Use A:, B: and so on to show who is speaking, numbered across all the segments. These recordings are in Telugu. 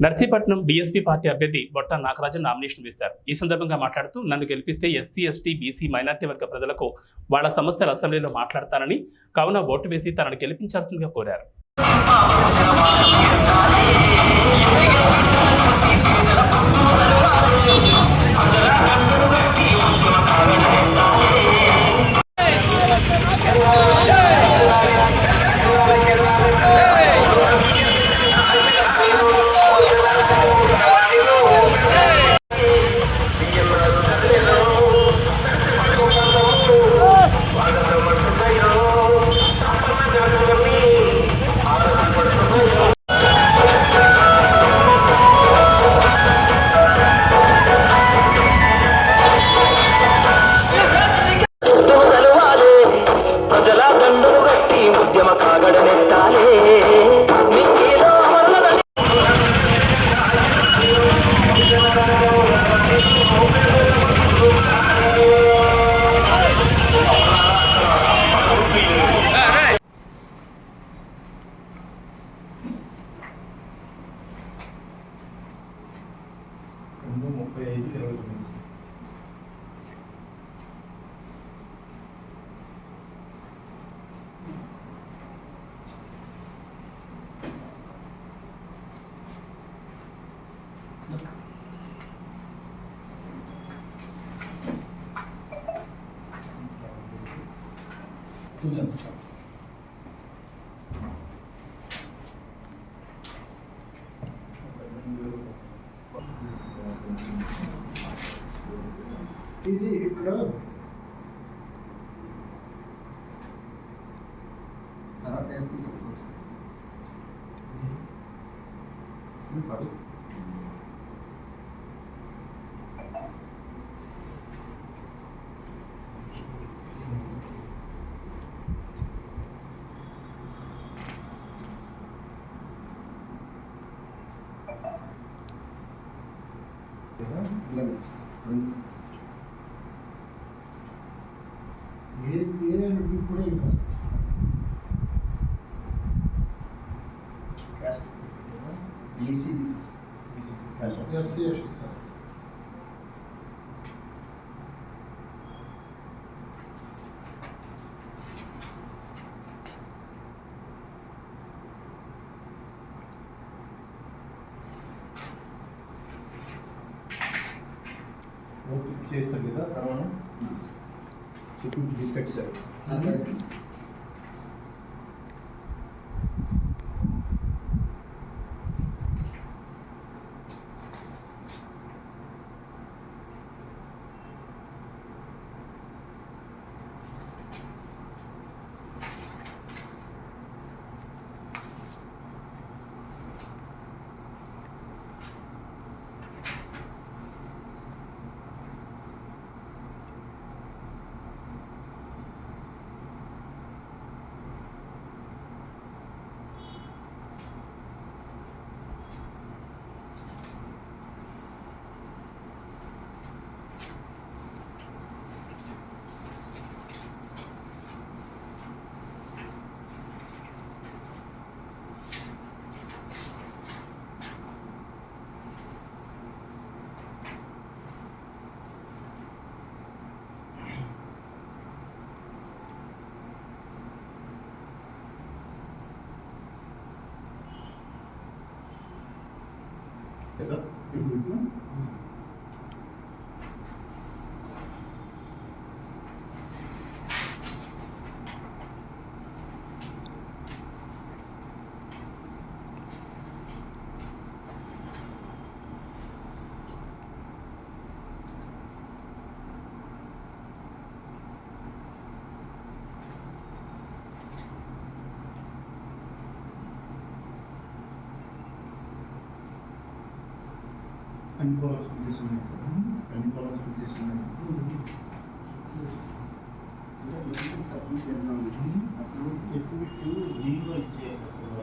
A: నర్సీపట్నం బీఎస్పీ పార్టీ అభ్యర్థి బొట్ట నాగరాజు నామినేషన్ వేశారు. ఈ సందర్భంగా మాట్లాడుతూ నన్ను గెలిపిస్తే ఎస్సీ, ఎస్టీ, బీసీ, మైనార్టీ వర్గ ప్రజలకు వాళ్ల సమస్యల అసెంబ్లీలో మాట్లాడతానని, కావున ఓటు వేసి తనను గెలిపించాల్సిందిగా కోరారు.
B: ఇది ఇక్కడ కూడా
C: చేస్తారు కదా తర్వాత సెక్యూరిటీ డిస్కట్ సార్ సార్ అన్ని కాలర్స్ బుక్ చేసి ఉన్నాయి సార్ అన్ని కాలర్స్ బుక్ చేసి ఉన్నాయి అప్పుడు ఎఫ్యూట్ దీనిలో ఇచ్చేయాలి సార్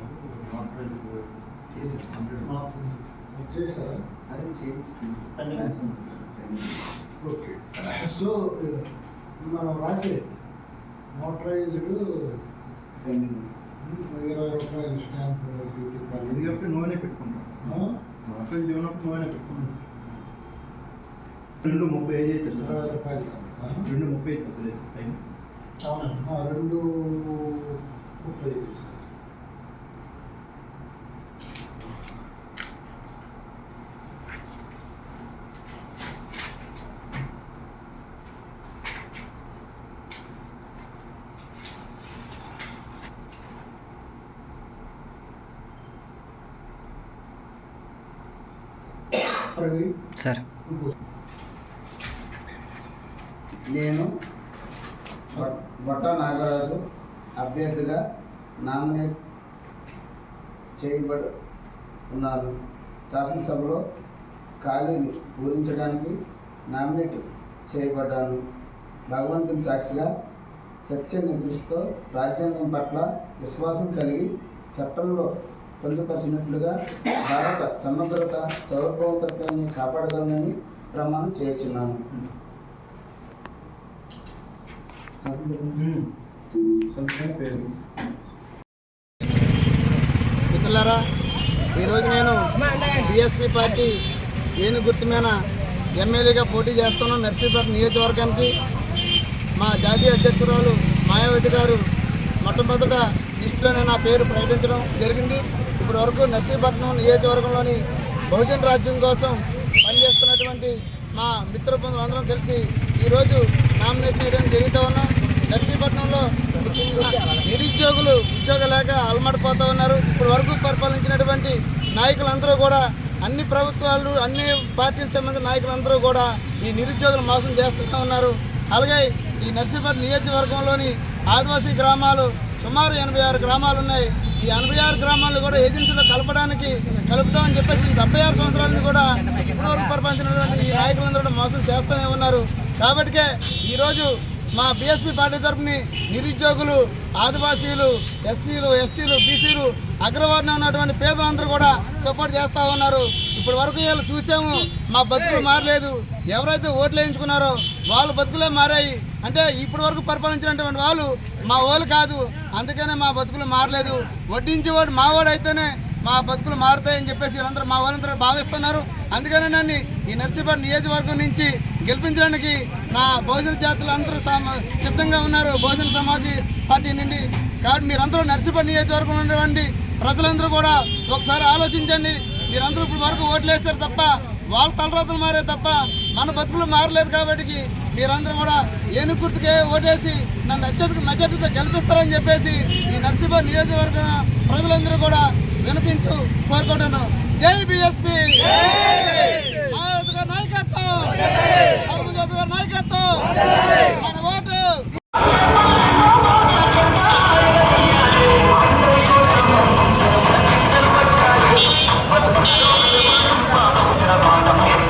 C: నాట్
B: చేశారా
D: అదే చేస్తుంది.
B: ఓకే. సో మనం రాసే మోటరైజ్డ్
D: సెండింగ్
B: ₹20 స్టాంప్ డ్యూటీ
C: ఇది కాబట్టి నూనె పెట్టుకుంటాం నాట్రాజ్ ఉన్నప్పుడు నువ్వైనా పెట్టుకున్నాను 2:35 చేశారు సార్
B: 20 రూపాయలు
C: 2:35 అసలు టైం
B: 2:30 చేశారు. ప్రవీణ్
D: సార్
E: నేను బొట్ట నాగరాజు అభ్యర్థిగా నామినేట్ చేయబడి ఉన్నాను. శాసనసభలో ఖాళీలు పూరించడానికి నామినేట్ చేయబడ్డాను. భగవంతుని సాక్షిగా సత్య నిదృష్టితో రాజ్యాంగం పట్ల విశ్వాసం కలిగి చట్టంలో పొందుపరిచినట్లుగా భారత సమగ్రత సార్వభౌమత్వాన్ని కాపాడగలనని ప్రమాణం చేయుచున్నాను.
C: పేరు
F: మిత్రులారా, ఈరోజు నేను బీఎస్పీ పార్టీ ఏను గుర్తు మీద ఎమ్మెల్యేగా పోటీ చేస్తున్నాను. నర్సీపట్నం నియోజకవర్గానికి మా జాతీయ అధ్యక్షురాలు మాయావతి గారు మొట్టమొదట లిస్టులోనే నా పేరు ప్రకటించడం జరిగింది. ఇప్పటి వరకు నర్సీపట్నం నియోజకవర్గంలోని బహుజన రాజ్యం కోసం పనిచేస్తున్నటువంటి మా మిత్ర బృందం అందరం కలిసి ఈరోజు నామినేషన్ వేయడం జరుగుతూ ఉన్నాం. నర్సీపట్నంలో నిరుద్యోగులు ఉద్యోగం లేక అలమడిపోతూ ఉన్నారు. ఇప్పటి వరకు పరిపాలించినటువంటి నాయకులందరూ కూడా అన్ని ప్రభుత్వాలు అన్ని పార్టీలకు సంబంధించిన నాయకులందరూ కూడా ఈ నిరుద్యోగులు మోసం చేస్తూ ఉన్నారు. అలాగే ఈ నర్సీపట్నం నియోజకవర్గంలోని ఆదివాసీ గ్రామాలు సుమారు 86 గ్రామాలు ఉన్నాయి. ఈ 86 గ్రామాలను కూడా ఏజెన్సీలో కలుపుతామని చెప్పేసి ఈ 76 సంవత్సరాలను కూడా ఇప్పటివరకు పరిపాలించినటువంటి ఈ నాయకులందరూ కూడా మోసం చేస్తూనే ఉన్నారు. కాబట్టికే ఈరోజు మా బీఎస్పీ పార్టీ తరఫుని నిరుద్యోగులు, ఆదివాసీలు, ఎస్సీలు, ఎస్టీలు, బీసీలు, అగ్రవర్ణం ఉన్నటువంటి పేదలందరూ కూడా సపోర్ట్ చేస్తూ ఉన్నారు. ఇప్పటి వరకు వీళ్ళు చూసాము, మా బతుకులు మారలేదు. ఎవరైతే ఓట్లు వేయించుకున్నారో వాళ్ళ బతుకులే మారాయి. అంటే ఇప్పటి వరకు పరిపాలించినటువంటి వాళ్ళు మా వాళ్ళు కాదు, అందుకనే మా బతుకులు మారలేదు. వడ్డించేవాడు మావాడు అయితేనే మా బతుకులు మారుతాయని చెప్పేసి వీళ్ళందరూ మా వాళ్ళందరూ భావిస్తున్నారు. అందుకనే నన్ను ఈ నర్సీపట్నం నియోజకవర్గం నుంచి గెలిపించడానికి నా బహుజన జాతులు అందరూ సిద్ధంగా ఉన్నారు, బహుజన సమాజ్ పార్టీ నుండి. కాబట్టి మీరందరూ నర్సీపట్నం నియోజకవర్గంలో ఉన్నటువంటి ప్రజలందరూ కూడా ఒకసారి ఆలోచించండి. మీరందరూ ఇప్పుడు వరకు ఓట్లు వేస్తారు తప్ప వాళ్ళ తలరాతలు మారే తప్ప మన బతుకులు మారలేదు. కాబట్టి మీరందరూ కూడా ఏనుగు గుర్తుకే ఓటేసి నన్ను అత్యధిక మెజార్టీతో గెలిపిస్తారని చెప్పేసి ఈ నర్సీపట్నం నియోజకవర్గ ప్రజలందరూ కూడా వినిపించు కోరుకుంటున్నాను. జై బీఎస్పీ, నాయకత్వం, నాయకత్వం.